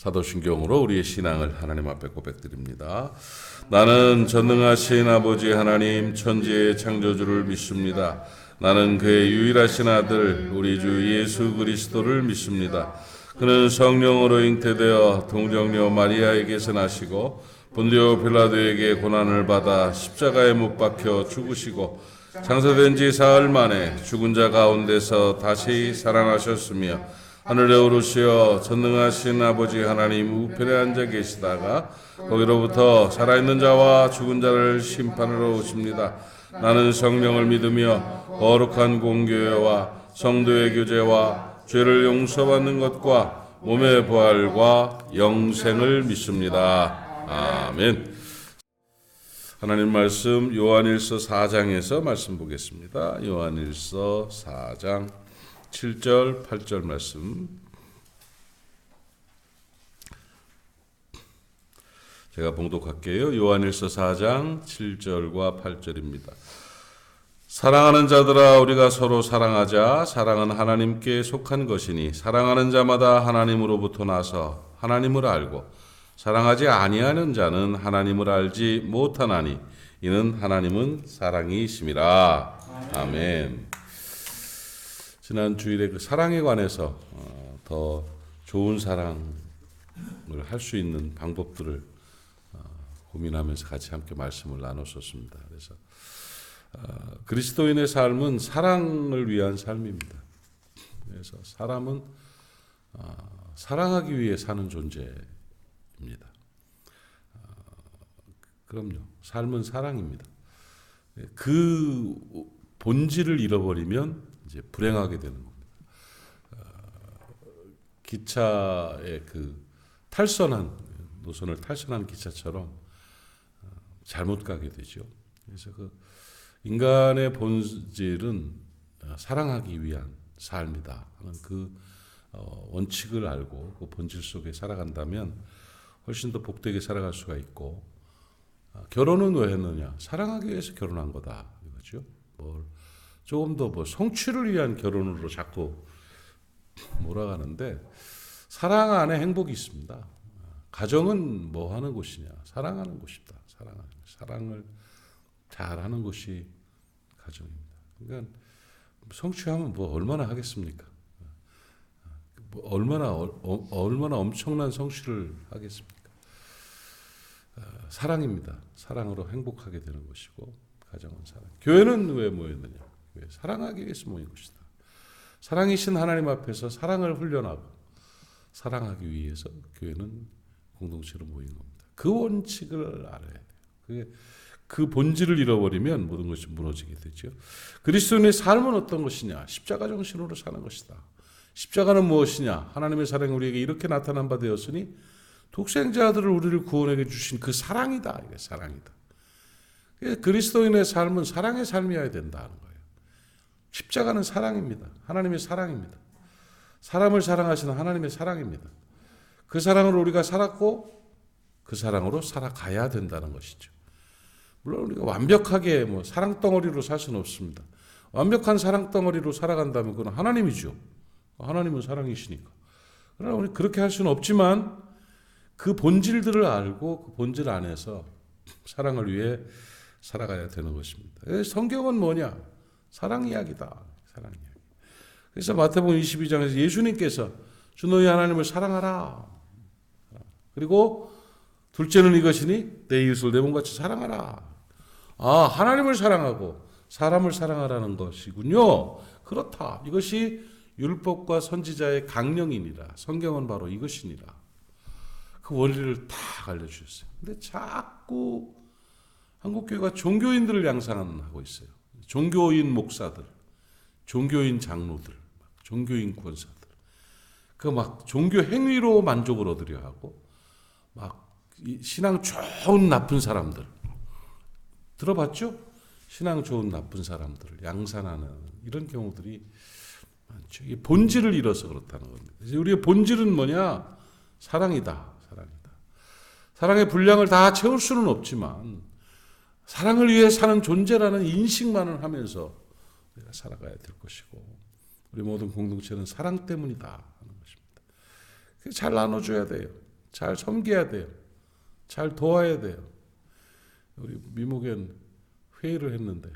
사도신경으로 우리의 신앙을 하나님 앞에 고백드립니다. 나는 전능하신 아버지 하나님 천지의 창조주를 믿습니다. 나는 그의 유일하신 아들 우리 주 예수 그리스도를 믿습니다. 그는 성령으로 잉태되어 동정녀 마리아에게서 나시고 본디오 빌라도에게 고난을 받아 십자가에 못 박혀 죽으시고 장사된 지 사흘 만에 죽은 자 가운데서 다시 살아나셨으며 하늘에 오르시어 전능하신 아버지 하나님 우편에 앉아 계시다가 거기로부터 살아있는 자와 죽은 자를 심판하러 오십니다. 나는 성령을 믿으며 거룩한 공교회와 성도의 교제와 죄를 용서받는 것과 몸의 부활과 영생을 믿습니다. 아멘. 하나님 말씀 요한일서 4장에서 말씀 보겠습니다. 요한일서 4장 7절 8절 말씀 제가 봉독할게요. 요한일서 4장 7절과 8절입니다. 사랑하는 자들아 우리가 서로 사랑하자. 사랑은 하나님께 속한 것이니 사랑하는 자마다 하나님으로부터 나서 하나님을 알고 사랑하지 아니하는 자는 하나님을 알지 못하나니 이는 하나님은 사랑이심이라. 아멘. 지난 주일에 그 사랑에 관해서 더 좋은 사랑을 할 수 있는 방법들을 고민하면서 같이 함께 말씀을 나눴었습니다. 그래서 그리스도인의 삶은 사랑을 위한 삶입니다. 그래서 사람은 사랑하기 위해 사는 존재입니다. 그럼요. 삶은 사랑입니다. 그 본질을 잃어버리면 이제 불행하게 되는 겁니다. 기차의 그 노선을 탈선한 기차처럼 잘못 가게 되죠. 그래서 그 인간의 본질은 사랑하기 위한 삶이다 하는 그 원칙을 알고 그 본질 속에 살아간다면 훨씬 더 복되게 살아갈 수가 있고, 결혼은 왜 했느냐? 사랑하기 위해서 결혼한 거다 이거죠. 조금 더 성취를 위한 결혼으로 자꾸 몰아가는데 사랑 안에 행복이 있습니다. 가정은 뭐 하는 곳이냐? 사랑하는 곳이다. 사랑을 잘하는 곳이 가정입니다. 그러니까 성취하면 얼마나 하겠습니까? 얼마나 엄청난 성취를 하겠습니까? 사랑입니다. 사랑으로 행복하게 되는 것이고 가정은 사랑. 교회는 왜 모였느냐? 왜 사랑하기 위해서 모인 것이다. 사랑이신 하나님 앞에서 사랑을 훈련하고 사랑하기 위해서 교회는 공동체로 모인 겁니다. 그 원칙을 알아야 돼요. 그 본질을 잃어버리면 모든 것이 무너지게 되죠. 그리스도인의 삶은 어떤 것이냐? 십자가 정신으로 사는 것이다. 십자가는 무엇이냐? 하나님의 사랑이 우리에게 이렇게 나타난 바 되었으니 독생자들을 우리를 구원하게 주신 그 사랑이다. 이게 사랑이다. 그리스도인의 삶은 사랑의 삶이어야 된다는 거예요. 십자가는 사랑입니다. 하나님의 사랑입니다. 사람을 사랑하시는 하나님의 사랑입니다. 그 사랑으로 우리가 살았고 그 사랑으로 살아가야 된다는 것이죠. 물론 우리가 완벽하게 사랑 덩어리로 살 수는 없습니다. 완벽한 사랑 덩어리로 살아간다면 그건 하나님이죠. 하나님은 사랑이시니까. 그러나 우리 그렇게 할 수는 없지만 그 본질들을 알고 그 본질 안에서 사랑을 위해 살아가야 되는 것입니다. 성경은 뭐냐? 사랑 이야기다. 사랑 이야기. 그래서 마태복음 22장에서 예수님께서 주 너희 하나님을 사랑하라. 그리고 둘째는 이것이니 내 이웃을 내 몸같이 사랑하라. 하나님을 사랑하고 사람을 사랑하라는 것이군요. 그렇다. 이것이 율법과 선지자의 강령이니라. 성경은 바로 이것이니라. 그 원리를 다 알려주셨어요. 근데 자꾸 한국교회가 종교인들을 양산하고 있어요. 종교인 목사들, 종교인 장로들, 종교인 권사들. 종교 행위로 만족을 얻으려 하고, 신앙 좋은 나쁜 사람들. 들어봤죠? 신앙 좋은 나쁜 사람들을 양산하는 이런 경우들이 많죠. 이 본질을 잃어서 그렇다는 겁니다. 우리의 본질은 뭐냐? 사랑이다. 사랑의 분량을 다 채울 수는 없지만 사랑을 위해 사는 존재라는 인식만을 하면서 우리가 살아가야 될 것이고, 우리 모든 공동체는 사랑 때문이다 하는 것입니다. 잘 나눠줘야 돼요. 잘 섬겨야 돼요. 잘 도와야 돼요. 우리 미목엔 회의를 했는데,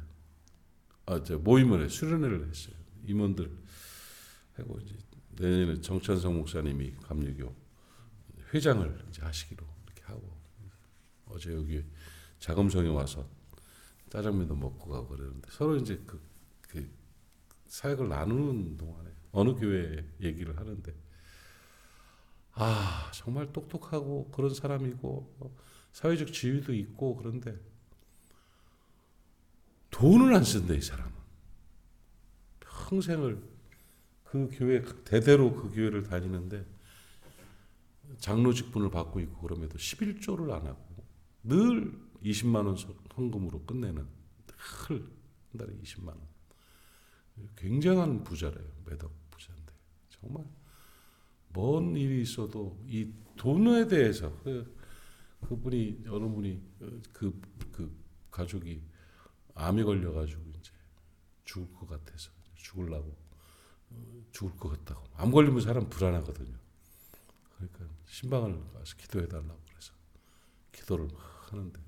모임을 수련회를 했어요. 임원들 하고 이제 내년에 정찬성 목사님이 감리교 회장을 이제 하시기로 이렇게 하고, 어제 여기 자금성에 와서 짜장면도 먹고 가고 그러는데, 서로 이제 그 사역을 나누는 동안에 어느 교회 얘기를 하는데, 정말 똑똑하고 그런 사람이고 사회적 지위도 있고, 그런데 돈을 안 쓴대. 이 사람은 평생을 그 교회 대대로 그 교회를 다니는데 장로 직분을 받고 있고, 그럼에도 11조를 안 하고 늘 20만 원 헌금으로 끝내는, 늘 한 달에 20만 원. 굉장한 부자래요. 매덕 부자인데 정말 뭔 일이 있어도 이 돈에 대해서 그분이 어느 분이 그 가족이 암이 걸려가지고 이제 죽을 것 같아서 죽을 것 같다고. 암 걸리면 사람 불안하거든요. 그러니까 신방을 가서 기도해달라고 그래서 기도를 막 하는데,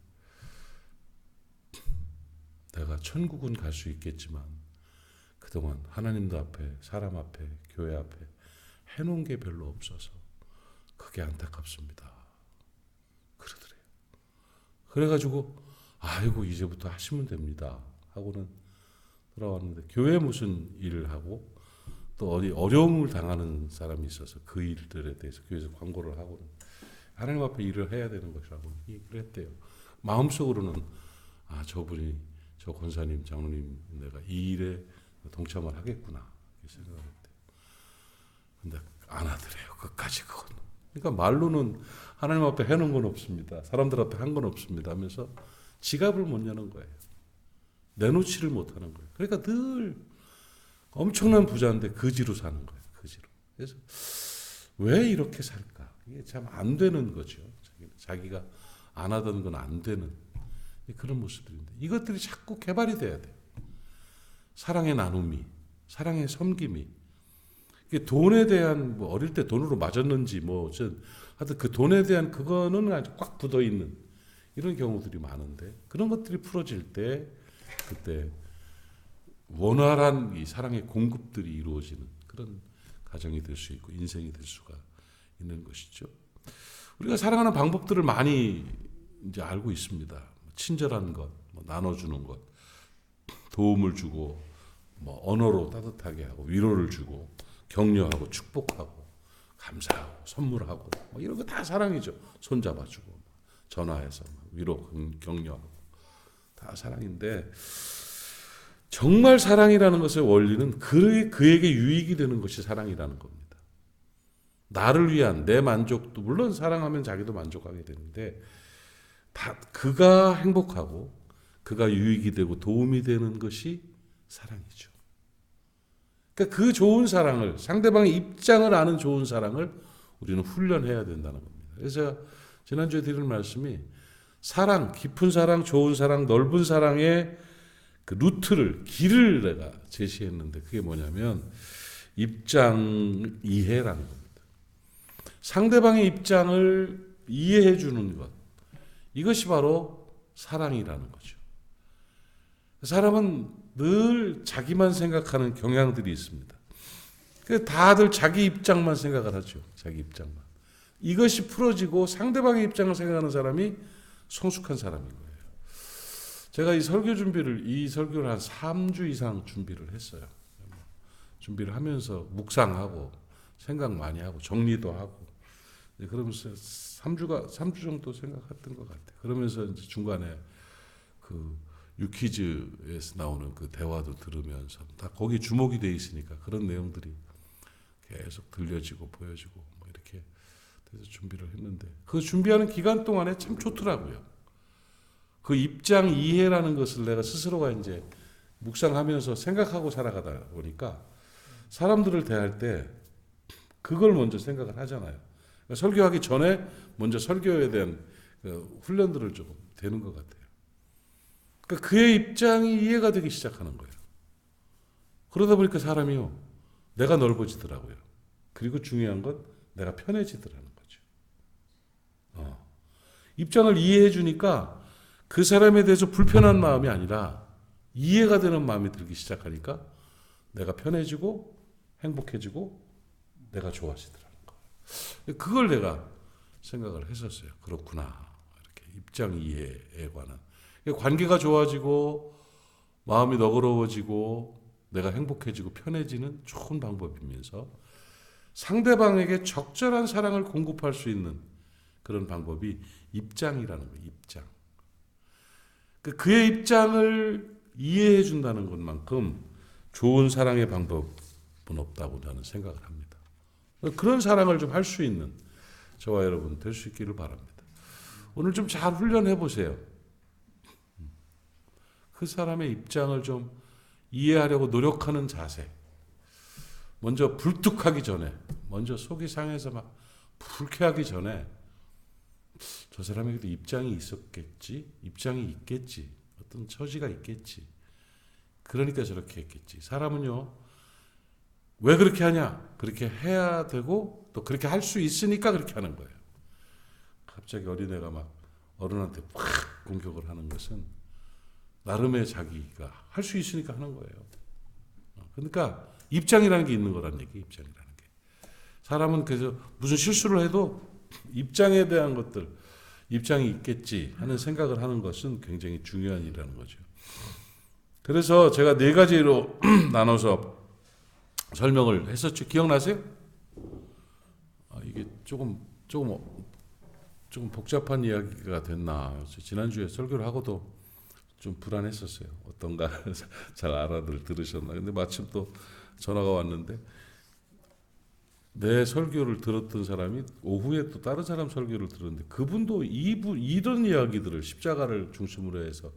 내가 천국은 갈 수 있겠지만 그동안 하나님도 앞에, 사람 앞에, 교회 앞에 해놓은 게 별로 없어서 그게 안타깝습니다. 그러더래요. 그래가지고 아이고 이제부터 하시면 됩니다 하고는 돌아왔는데, 교회 무슨 일을 하고 또 어디 어려움을 당하는 사람이 있어서 그 일들에 대해서 교회에서 광고를 하고는 하나님 앞에 일을 해야 되는 것이라고 얘기를 했대요. 마음속으로는 저분이, 저 권사님, 장로님, 내가 이 일에 동참을 하겠구나 이렇게 생각을 했대요. 근데 안 하더래요. 끝까지 그건. 그러니까 말로는 하나님 앞에 해놓은 건 없습니다. 사람들 앞에 한 건 없습니다 하면서 지갑을 못 여는 거예요. 내놓지를 못하는 거예요. 그러니까 늘 엄청난 부자인데 거지로 사는 거예요. 거지로. 그래서 왜 이렇게 살까? 이게 참 안 되는 거죠. 자기가 안 하던 건 안 되는 그런 모습들인데, 이것들이 자꾸 개발이 돼야 돼요. 사랑의 나눔이, 사랑의 섬김이. 이게 돈에 대한, 어릴 때 돈으로 맞았는지 하여튼 그 돈에 대한 그거는 아주 꽉 붙어 있는 이런 경우들이 많은데, 그런 것들이 풀어질 때 그때 원활한 이 사랑의 공급들이 이루어지는 그런 가정이 될 수 있고 인생이 될 수가 있는 것이죠. 우리가 사랑하는 방법들을 많이 이제 알고 있습니다. 친절한 것, 나눠주는 것, 도움을 주고, 언어로 따뜻하게 하고, 위로를 주고, 격려하고, 축복하고, 감사하고, 선물하고, 이런 거 다 사랑이죠. 손잡아주고, 전화해서 위로, 격려하고, 다 사랑인데, 정말 사랑이라는 것의 원리는 그에게 유익이 되는 것이 사랑이라는 겁니다. 나를 위한 내 만족도, 물론 사랑하면 자기도 만족하게 되는데, 그가 행복하고 그가 유익이 되고 도움이 되는 것이 사랑이죠. 그러니까 그 좋은 사랑을, 상대방의 입장을 아는 좋은 사랑을 우리는 훈련해야 된다는 겁니다. 그래서 제가 지난주에 드린 말씀이 사랑, 깊은 사랑, 좋은 사랑, 넓은 사랑의 그 루트를, 길을 내가 제시했는데, 그게 뭐냐면 입장 이해라는 겁니다. 상대방의 입장을 이해해 주는 것, 이것이 바로 사랑이라는 거죠. 사람은 늘 자기만 생각하는 경향들이 있습니다. 다들 자기 입장만 생각을 하죠. 자기 입장만. 이것이 풀어지고 상대방의 입장을 생각하는 사람이 성숙한 사람인 거예요. 제가 이 설교를 한 3주 이상 준비를 했어요. 준비를 하면서 묵상하고 생각 많이 하고 정리도 하고, 그러면서 3주 정도 생각했던 것 같아요. 그러면서 이제 중간에 그 유퀴즈에서 나오는 그 대화도 들으면서 다 거기 주목이 돼 있으니까 그런 내용들이 계속 들려지고 보여지고 이렇게 돼서 준비를 했는데, 그 준비하는 기간 동안에 참 좋더라고요. 그 입장 이해라는 것을 내가 스스로가 이제 묵상하면서 생각하고 살아가다 보니까 사람들을 대할 때 그걸 먼저 생각을 하잖아요. 그러니까 설교하기 전에 먼저 설교에 대한 훈련들을 조금 되는 것 같아요. 그러니까 그의 입장이 이해가 되기 시작하는 거예요. 그러다 보니까 사람이요, 내가 넓어지더라고요. 그리고 중요한 건 내가 편해지더라는 거죠. 입장을 이해해 주니까 그 사람에 대해서 불편한 마음이 아니라 이해가 되는 마음이 들기 시작하니까 내가 편해지고 행복해지고 내가 좋아지더라는 거예요. 그걸 내가 생각을 했었어요. 그렇구나. 이렇게 입장 이해에 관한. 관계가 좋아지고 마음이 너그러워지고 내가 행복해지고 편해지는 좋은 방법이면서 상대방에게 적절한 사랑을 공급할 수 있는 그런 방법이 입장이라는 거예요. 입장. 그의 입장을 이해해 준다는 것만큼 좋은 사랑의 방법은 없다고 저는 생각을 합니다. 그런 사랑을 좀 할 수 있는 저와 여러분 될 수 있기를 바랍니다. 오늘 좀 잘 훈련해 보세요. 그 사람의 입장을 좀 이해하려고 노력하는 자세. 먼저 불뚝하기 전에, 먼저 속이 상해서 막 불쾌하기 전에 저 사람에게도 입장이 있었겠지, 입장이 있겠지, 어떤 처지가 있겠지. 그러니까 저렇게 했겠지. 사람은요, 왜 그렇게 하냐? 그렇게 해야 되고 또 그렇게 할 수 있으니까 그렇게 하는 거예요. 갑자기 어린애가 막 어른한테 팍 공격을 하는 것은 나름의 자기가 할 수 있으니까 하는 거예요. 그러니까 입장이라는 게 있는 거란 얘기, 입장이라는 게. 사람은 그래서 무슨 실수를 해도 입장에 대한 것들, 입장이 있겠지 하는 생각을 하는 것은 굉장히 중요한 일이라는 거죠. 그래서 제가 4가지로 나눠서 설명을 했었죠. 기억나세요? 이게 조금 복잡한 이야기가 됐나. 지난주에 설교를 하고도 좀 불안했었어요. 어떤가 잘 알아들 들으셨나. 근데 마침 또 전화가 왔는데 내 설교를 들었던 사람이 오후에 또 다른 사람 설교를 들었는데 그분도 이런 이야기들을 십자가를 중심으로 해서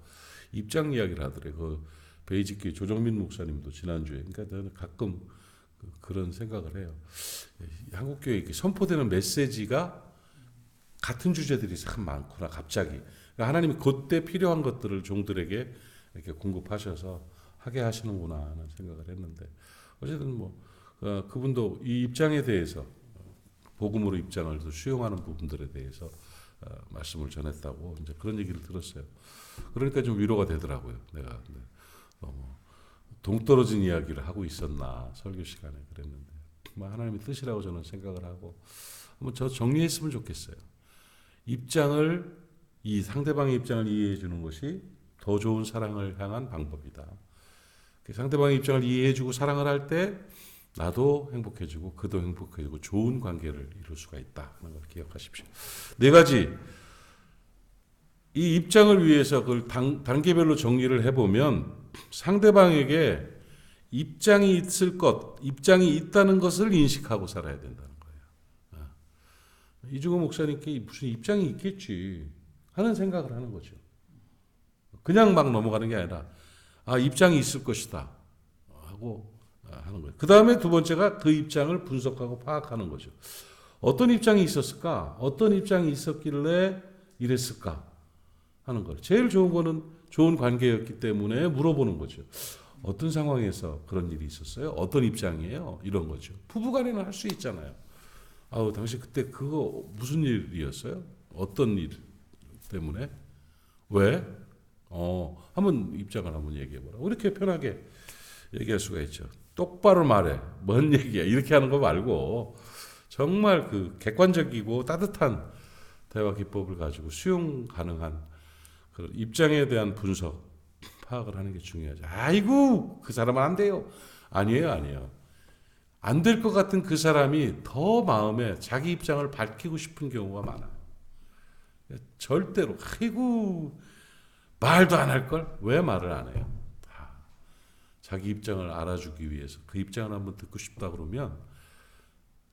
입장 이야기를 하더래요. 그 베이직교회 조정민 목사님도 지난주에. 그러니까 저는 가끔 그런 생각을 해요. 한국교회에 이렇게 선포되는 메시지가 같은 주제들이 참 많구나 갑자기. 그러니까 하나님이 그때 필요한 것들을 종들에게 이렇게 공급하셔서 하게 하시는구나 하는 생각을 했는데 어쨌든 그분도 이 입장에 대해서 복음으로 입장을 수용하는 부분들에 대해서 말씀을 전했다고 이제 그런 얘기를 들었어요. 그러니까 좀 위로가 되더라고요. 내가 너무 동떨어진 이야기를 하고 있었나 설교 시간에 그랬는데 하나님의 뜻이라고 저는 생각을 하고 한번 저 정리했으면 좋겠어요. 이 상대방의 입장을 이해해 주는 것이 더 좋은 사랑을 향한 방법이다. 상대방의 입장을 이해해 주고 사랑을 할 때 나도 행복해지고 그도 행복해지고 좋은 관계를 이룰 수가 있다 하는 걸 기억하십시오. 4가지 이 입장을 위해서 그걸 단계별로 정리를 해보면 상대방에게 입장이 있다는 것을 인식하고 살아야 된다는 거예요. 이중호 목사님께 무슨 입장이 있겠지 하는 생각을 하는 거죠. 그냥 막 넘어가는 게 아니라 입장이 있을 것이다 하고 하는 거예요. 그 다음에 2번째가 그 입장을 분석하고 파악하는 거죠. 어떤 입장이 있었을까? 어떤 입장이 있었길래 이랬을까? 하는 거예요. 제일 좋은 거는 좋은 관계였기 때문에 물어보는 거죠. 어떤 상황에서 그런 일이 있었어요? 어떤 입장이에요? 이런 거죠. 부부간에는 할 수 있잖아요. 당신 그때 그거 무슨 일이었어요? 어떤 일 때문에? 왜? 한번 입장을 한번 얘기해보라. 이렇게 편하게 얘기할 수가 있죠. 똑바로 말해. 뭔 얘기야? 이렇게 하는 거 말고 정말 그 객관적이고 따뜻한 대화 기법을 가지고 수용 가능한 그런 입장에 대한 분석, 파악을 하는 게 중요하죠. 아이고, 그 사람은 안 돼요. 아니에요. 안 될 것 같은 그 사람이 더 마음에 자기 입장을 밝히고 싶은 경우가 많아요. 절대로, 아이고, 말도 안 할 걸? 왜 말을 안 해요? 자기 입장을 알아주기 위해서 그 입장을 한번 듣고 싶다 그러면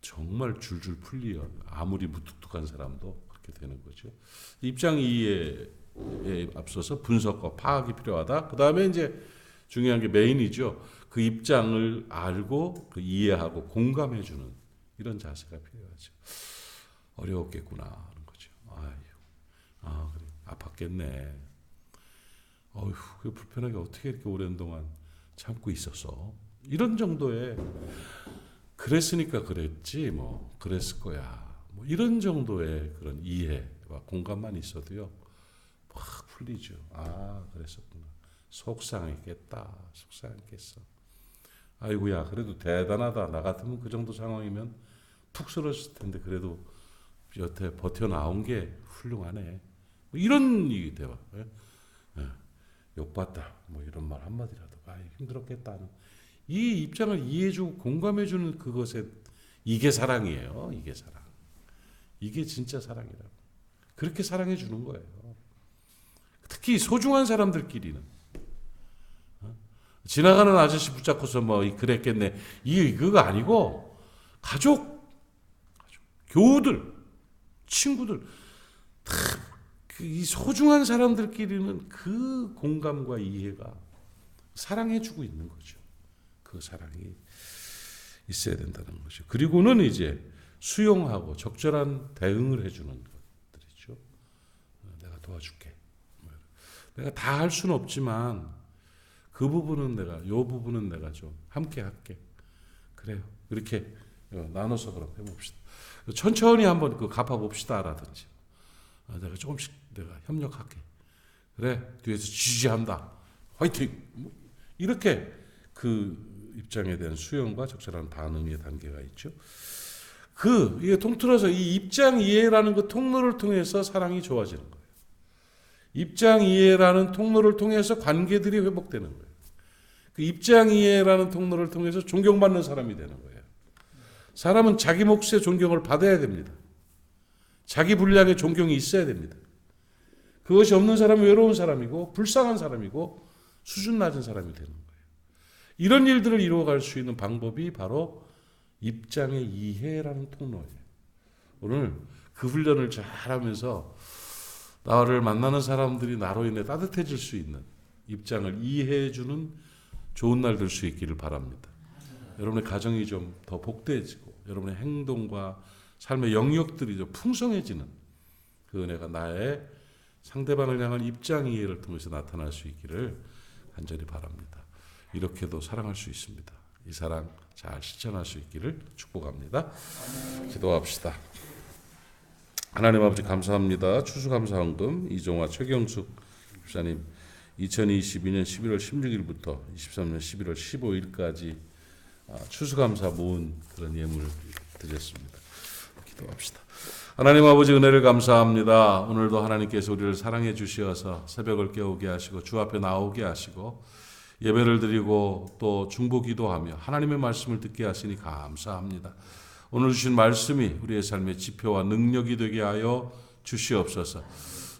정말 줄줄 풀려요. 아무리 무뚝뚝한 사람도 그렇게 되는 거죠. 입장 이해에 앞서서 분석과 파악이 필요하다. 그 다음에 이제 중요한 게 메인이죠. 그 입장을 알고 이해하고 공감해주는 이런 자세가 필요하죠. 어려웠겠구나 하는 거죠. 그래. 아팠겠네. 그 불편하게 어떻게 이렇게 오랜 동안 참고 있었어. 이런 정도의 그랬으니까 그랬지 그랬을 거야. 이런 정도의 그런 이해 공감만 있어도요 확 풀리죠. 아, 그랬었구나. 속상했겠다. 속상했겠어. 아이고야, 그래도 대단하다. 나 같으면 그 정도 상황이면 푹 쓰러졌을 텐데 그래도 여태 버텨 나온 게 훌륭하네. 뭐 이런 얘기 대화. 예? 예. 욕받다. 뭐 이런 말 한마디라도. 아, 힘들었겠다는 이 입장을 이해해주고 공감해주는 그것에 이게 사랑이에요. 이게 사랑. 이게 진짜 사랑이라고. 그렇게 사랑해주는 거예요. 특히 소중한 사람들끼리는. 지나가는 아저씨 붙잡고서 뭐 그랬겠네. 그거 아니고 가족, 교우들, 친구들 이 소중한 사람들끼리는 그 공감과 이해가 사랑해주고 있는 거죠. 그 사랑이 있어야 된다는 거죠. 그리고는 이제 수용하고 적절한 대응을 해주는 것들이죠. 내가 도와줄게. 내가 다 할 수는 없지만 그 부분은 요 부분은 내가 좀 함께 할게. 그래요. 이렇게 나눠서 그럼 해봅시다. 천천히 한번 갚아봅시다라든지. 내가 조금씩 내가 협력할게. 그래, 뒤에서 지지한다. 화이팅! 이렇게 그 입장에 대한 수용과 적절한 반응의 단계가 있죠. 이게 통틀어서 이 입장 이해라는 그 통로를 통해서 사랑이 좋아지는 거예요. 입장 이해라는 통로를 통해서 관계들이 회복되는 거예요. 그 입장 이해라는 통로를 통해서 존경받는 사람이 되는 거예요. 사람은 자기 몫의 존경을 받아야 됩니다. 자기 분량의 존경이 있어야 됩니다. 그것이 없는 사람은 외로운 사람이고 불쌍한 사람이고 수준 낮은 사람이 되는 거예요. 이런 일들을 이루어갈 수 있는 방법이 바로 입장의 이해라는 통로예요. 오늘 그 훈련을 잘하면서 나를 만나는 사람들이 나로 인해 따뜻해질 수 있는 입장을 이해해주는 좋은 날 될 수 있기를 바랍니다. 여러분의 가정이 좀 더 복되어지고 여러분의 행동과 삶의 영역들이 좀 풍성해지는 그 은혜가 나의 상대방을 향한 입장 이해를 통해서 나타날 수 있기를 간절히 바랍니다. 이렇게도 사랑할 수 있습니다. 이 사랑 잘 실천할 수 있기를 축복합니다. 기도합시다. 하나님 아버지 감사합니다. 추수감사헌금 이종화 최경숙 집사님 2022년 11월 16일부터 23년 11월 15일까지 추수감사 모은 그런 예물을 드렸습니다. 기도합시다. 하나님 아버지 은혜를 감사합니다. 오늘도 하나님께서 우리를 사랑해 주시어서 새벽을 깨우게 하시고 주 앞에 나오게 하시고 예배를 드리고 또 중보 기도하며 하나님의 말씀을 듣게 하시니 감사합니다. 오늘 주신 말씀이 우리의 삶의 지표와 능력이 되게 하여 주시옵소서.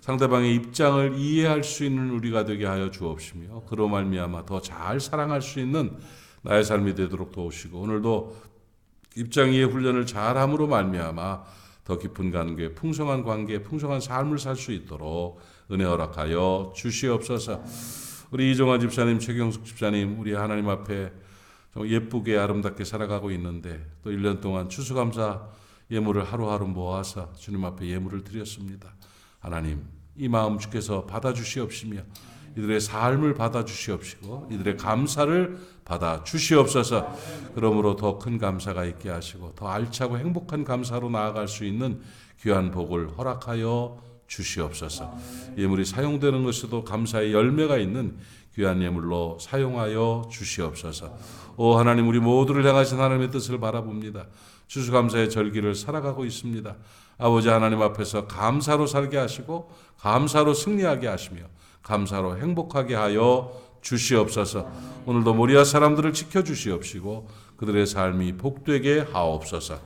상대방의 입장을 이해할 수 있는 우리가 되게 하여 주옵시며 그로 말미암아 더 잘 사랑할 수 있는 나의 삶이 되도록 도우시고 오늘도 입장 이해 훈련을 잘함으로 말미암아 더 깊은 관계, 풍성한 관계, 풍성한 삶을 살 수 있도록 은혜 허락하여 주시옵소서. 우리 이종환 집사님, 최경숙 집사님, 우리 하나님 앞에 예쁘게 아름답게 살아가고 있는데 또 1년 동안 추수감사 예물을 하루하루 모아서 주님 앞에 예물을 드렸습니다. 하나님, 이 마음 주께서 받아주시옵시며 이들의 삶을 받아주시옵시고 이들의 감사를 받아주시옵소서. 그러므로 더 큰 감사가 있게 하시고 더 알차고 행복한 감사로 나아갈 수 있는 귀한 복을 허락하여 주시옵소서. 예물이 사용되는 것에도 감사의 열매가 있는 귀한 예물로 사용하여 주시옵소서. 오 하나님, 우리 모두를 향하신 하나님의 뜻을 바라봅니다. 추수감사의 절기를 살아가고 있습니다. 아버지 하나님 앞에서 감사로 살게 하시고 감사로 승리하게 하시며 감사로 행복하게 하여 주시옵소서. 오늘도 모리아 사람들을 지켜주시옵시고 그들의 삶이 복되게 하옵소서.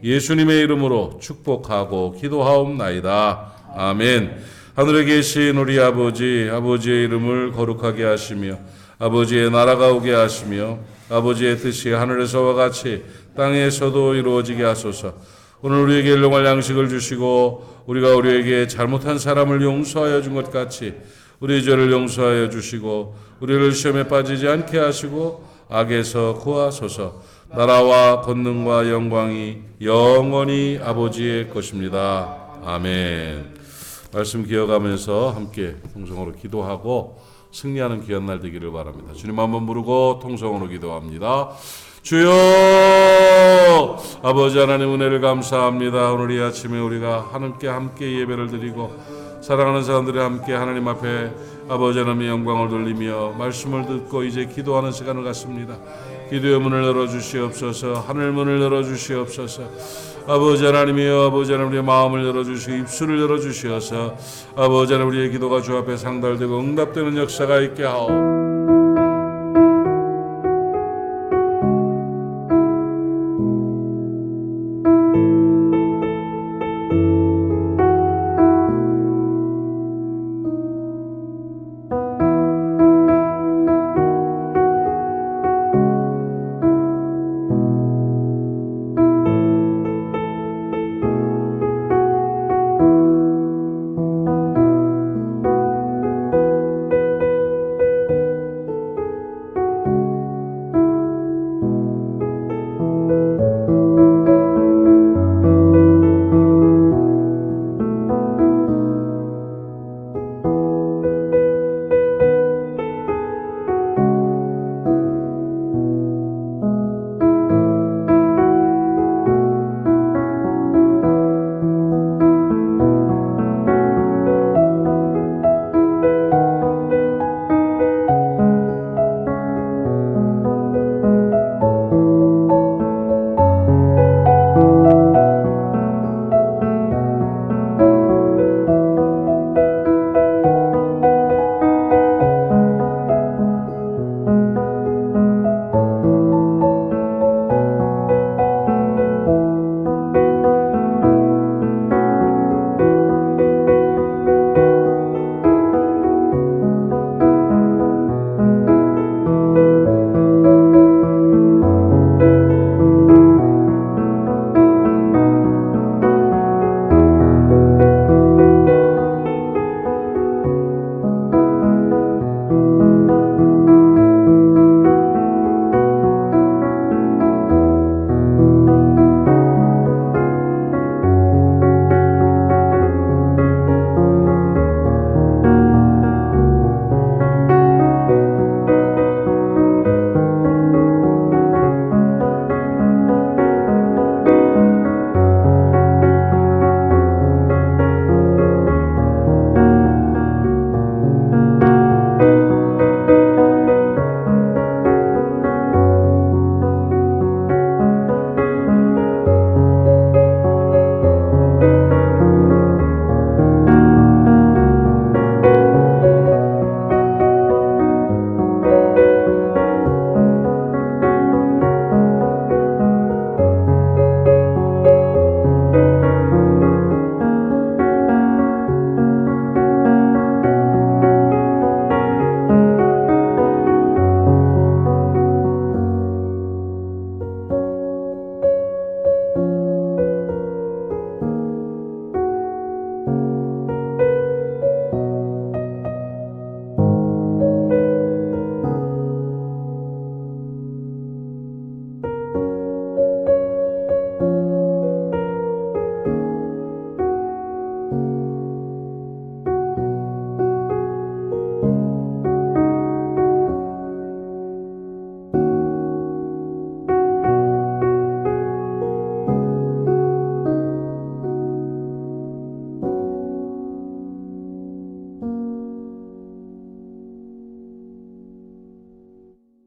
예수님의 이름으로 축복하고 기도하옵나이다. 아멘. 하늘에 계신 우리 아버지, 아버지의 이름을 거룩하게 하시며 아버지의 나라가 오게 하시며 아버지의 뜻이 하늘에서와 같이 땅에서도 이루어지게 하소서. 오늘 우리에게 일용할 양식을 주시고 우리가 우리에게 잘못한 사람을 용서하여 준 것 같이 우리 죄를 용서하여 주시고 우리를 시험에 빠지지 않게 하시고 악에서 구하소서. 나라와 권능과 영광이 영원히 아버지의 것입니다. 아멘. 말씀 기억하면서 함께 통성으로 기도하고 승리하는 귀한 날 되기를 바랍니다. 주님 한번 부르고 통성으로 기도합니다. 주여 아버지 하나님 은혜를 감사합니다. 오늘 이 아침에 우리가 하나님께 함께 예배를 드리고 사랑하는 사람들이 함께 하나님 앞에 아버지 하나님의 영광을 돌리며 말씀을 듣고 이제 기도하는 시간을 갖습니다. 기도의 문을 열어주시옵소서. 하늘 문을 열어주시옵소서. 아버지 하나님이여, 아버지 하나님 우리의 마음을 열어주시고 입술을 열어주시어서 아버지 하나님 우리의 기도가 주 앞에 상달되고 응답되는 역사가 있게 하옵소서.